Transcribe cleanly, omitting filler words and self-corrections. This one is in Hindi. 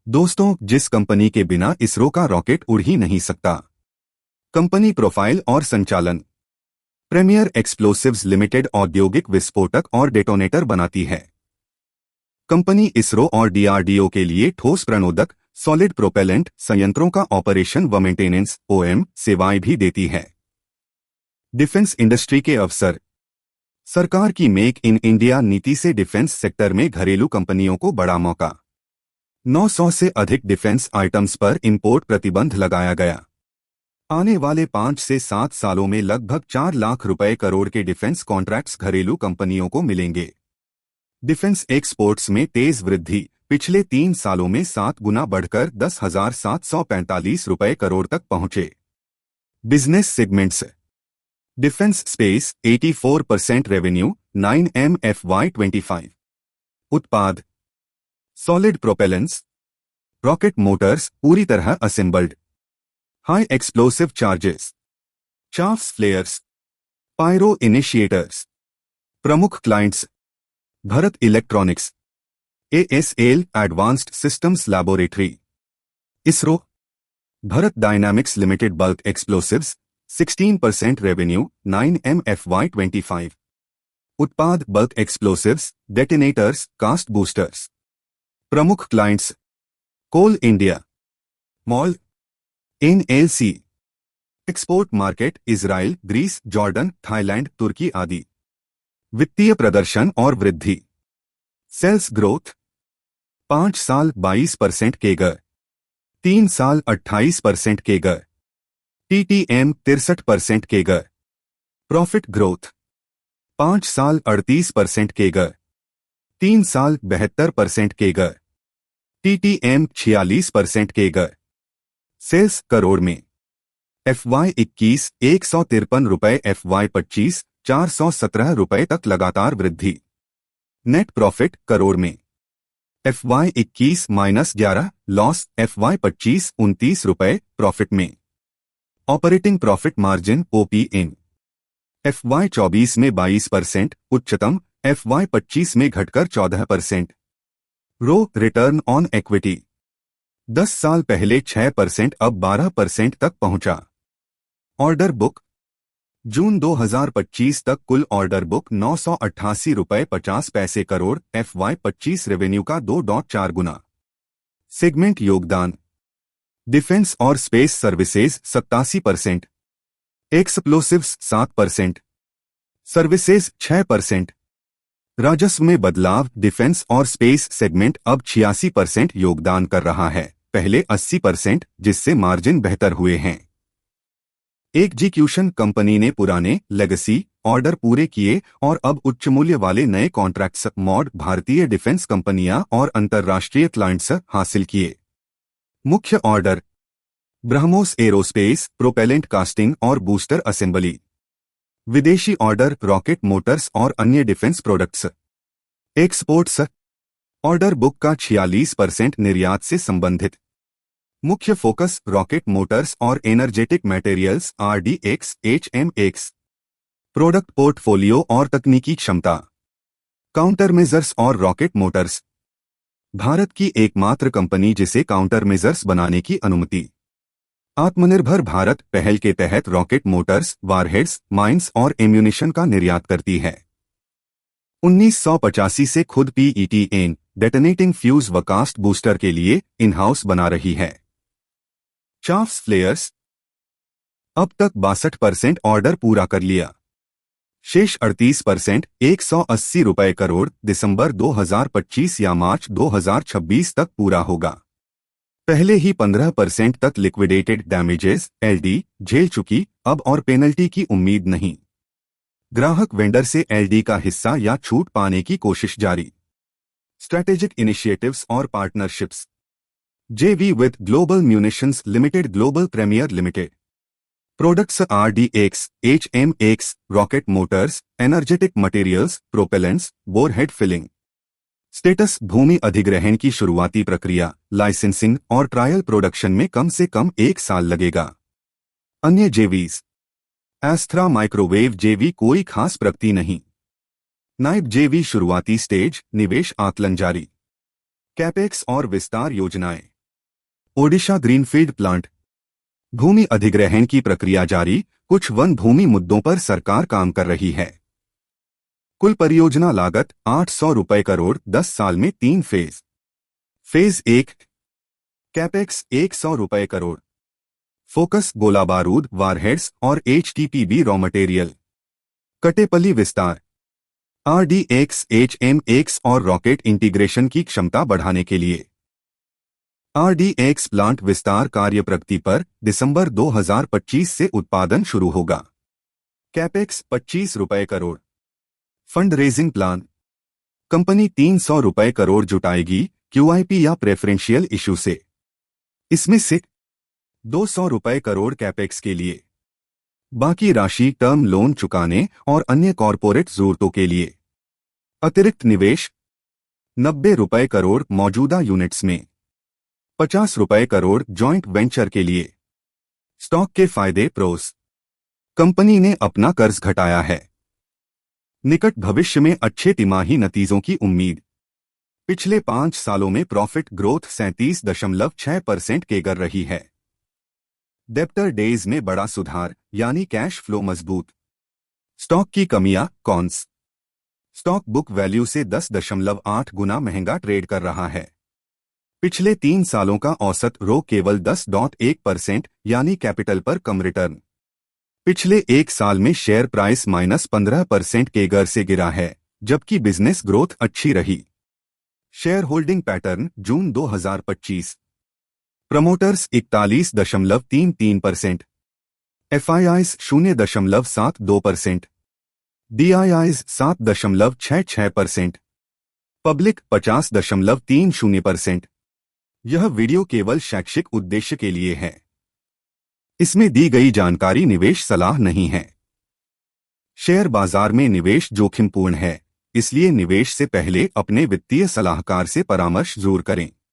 दोस्तों, जिस कंपनी के बिना इसरो का रॉकेट उड़ ही नहीं सकता। कंपनी प्रोफाइल और संचालन। प्रीमियर एक्सप्लोसिव्स लिमिटेड औद्योगिक विस्फोटक और डेटोनेटर बनाती है। कंपनी इसरो और डीआरडीओ के लिए ठोस प्रणोदक सॉलिड प्रोपेलेंट संयंत्रों का ऑपरेशन व मेंटेनेंस ओएम सेवाएं भी देती है। डिफेंस इंडस्ट्री के अवसर। सरकार की मेक इन इंडिया नीति से डिफेंस सेक्टर में घरेलू कंपनियों को बड़ा मौका। 900 से अधिक डिफेंस आइटम्स पर इंपोर्ट प्रतिबंध लगाया गया। आने वाले 5 से 7 सालों में लगभग 4 लाख रुपए करोड़ के डिफेंस कॉन्ट्रैक्ट्स घरेलू कंपनियों को मिलेंगे। डिफेंस एक्सपोर्ट्स में तेज वृद्धि, पिछले 3 सालों में 7 गुना बढ़कर 10,745 रुपए करोड़ तक पहुंचे। Business segments. Defence space 84% revenue 9M FY25। उत्पाद सॉलिड प्रोपेलेंट्स, रॉकेट मोटर्स पूरी तरह assembled, high explosive charges, chaffs flares, pyro initiators. प्रमुख clients Bharat electronics, ASL advanced systems laboratory, ISRO, Bharat dynamics limited bulk explosives 16% revenue 9M FY25। उत्पाद bulk explosives, detonators, cast boosters. प्रमुख क्लाइंट्स कोल इंडिया, मॉल, NLC। Export market Israel, Greece, Jordan, Thailand, तुर्की आदि। वित्तीय प्रदर्शन और वृद्धि। सेल्स ग्रोथ 5 साल 22% केगर, 3 साल 28% केगर, TTM 63% केगर। प्रॉफिट ग्रोथ 5 साल 38% केगर, 3 साल 72% केगर, TTM 46% केगर। सेल्स करोड़ में। FY21 153 रुपए, FY25 417 रुपए तक लगातार वृद्धि। नेट प्रॉफिट करोड़ में। FY21 -11 लॉस, FY25 29 रुपए प्रॉफिट में। Operating profit margin OPM FY24 में 22% उच्चतम, FY25 में घटकर 14%। रो रिटर्न ऑन इक्विटी 10 साल पहले 6% अब 12% तक पहुंचा। ऑर्डर बुक जून 2025 तक कुल ऑर्डर बुक 988 रुपए 50 पैसे करोड़, FY25 रेवेन्यू का 2.4 गुना। सेगमेंट योगदान डिफेंस और स्पेस सर्विसेज 87%, एक्सप्लोसिव्स 7%, सर्विसेज 6%। राजस्व में बदलाव, डिफेंस और स्पेस सेगमेंट अब 86% योगदान कर रहा है, पहले 80%, जिससे मार्जिन बेहतर हुए हैं। एग्जीक्यूशन कंपनी ने पुराने लेगेसी ऑर्डर पूरे किए और अब उच्च मूल्य वाले नए कॉन्ट्रैक्ट्स मॉड भारतीय डिफेंस कंपनियां और अंतर्राष्ट्रीय क्लाइंट्स हासिल किए। मुख्य order BrahMos aerospace propellant casting और बूस्टर असेंबली। विदेशी ऑर्डर रॉकेट मोटर्स और अन्य defence products. Exports order book का 46% निर्यात से संबंधित। मुख्य फोकस रॉकेट मोटर्स और energetic materials RDX HMX। Product portfolio और तकनीकी क्षमता काउंटर मेजर्स और रॉकेट मोटर्स। भारत की एकमात्र कंपनी जिसे काउंटर मेजर्स बनाने की अनुमति। आत्मनिर्भर भारत पहल के तहत रॉकेट मोटर्स, वारहेड्स, माइंस और एम्यूनिशन का निर्यात करती है। 1985 से खुद PETN डेटोनेटिंग फ्यूज व कास्ट बूस्टर के लिए इन हाउस बना रही है। चाफ्स फ्लेयर्स अब तक 62% ऑर्डर पूरा कर लिया। शेष 38% 180 रुपए करोड़ दिसंबर 2025 या मार्च 2026 तक पूरा होगा। पहले ही 15% तक लिक्विडेटेड डैमेजेस LD झेल चुकी, अब और पेनल्टी की उम्मीद नहीं। ग्राहक वेंडर से LD का हिस्सा या छूट पाने की कोशिश जारी। स्ट्रैटेजिक इनिशिएटिव्स और partnerships JV with global munitions limited, global premier limited. Products RDX HMX, rocket motors, energetic materials, propellants, bore head filling. Status भूमि अधिग्रहण की शुरुआती प्रक्रिया, लाइसेंसिंग और ट्रायल प्रोडक्शन में कम से कम 1 साल लगेगा। अन्य JVs एस्ट्रा माइक्रोवेव JV कोई खास प्रगति नहीं। नाइब JV शुरुआती स्टेज, निवेश आकलन जारी। कैपेक्स और विस्तार योजनाएं। Odisha greenfield plant. भूमि अधिग्रहण की प्रक्रिया जारी, कुछ वन भूमि मुद्दों पर सरकार काम कर रही है। कुल परियोजना लागत 800 रुपए करोड़, 10 साल में 3 फेज। फेज 1 कैपेक्स 100 रुपए करोड़। फोकस गोला बारूद, वारहेड्स और HTPB रॉ मटेरियल। कटेपल्ली विस्तार, RDX, HMX और रॉकेट इंटीग्रेशन की क्षमता बढ़ाने के लिए। RDX प्लांट विस्तार कार्य प्रगति पर, दिसंबर 2025 से उत्पादन शुरू होगा। कैपेक्स 25 रुपए crore. Fund raising plan, company 300 रुपए करोड़ जुटाएगी QIP या प्रेफरेंशियल इशू से। इसमें से 200 रुपए करोड़ कैपेक्स के लिए, बाकी राशि टर्म लोन चुकाने और अन्य कॉरपोरेट जरूरतों के लिए। अतिरिक्त निवेश 90 रुपए करोड़ मौजूदा यूनिट्स में, 50 रुपए करोड़ जॉइंट वेंचर के लिए। स्टॉक के फायदे प्रोस, कंपनी ने अपना कर्ज घटाया है। निकट भविष्य में अच्छे तिमाही नतीजों की उम्मीद। पिछले 5 सालों में प्रॉफिट ग्रोथ 37.6% केगर रही है। डेब्टर डेज में बड़ा सुधार, यानी कैश फ्लो मजबूत। स्टॉक की कमियां कॉन्स, स्टॉक बुक वैल्यू से 10.8 गुना महंगा ट्रेड कर रहा है। पिछले 3 सालों का औसत रो केवल 10.1%, यानी कैपिटल पर कम रिटर्न। पिछले 1 साल में शेयर प्राइस -15% केगर से गिरा है, जबकि बिजनेस ग्रोथ अच्छी रही। शेयर होल्डिंग पैटर्न जून 2025, प्रमोटर्स 41.33%, FIIs 0.72%, DIIs 7.66%, पब्लिक 50.30%। यह वीडियो केवल शैक्षिक उद्देश्य के लिए है। इसमें दी गई जानकारी निवेश सलाह नहीं है। शेयर बाजार में निवेश जोखिमपूर्ण है, इसलिए निवेश से पहले अपने वित्तीय सलाहकार से परामर्श जरूर करें।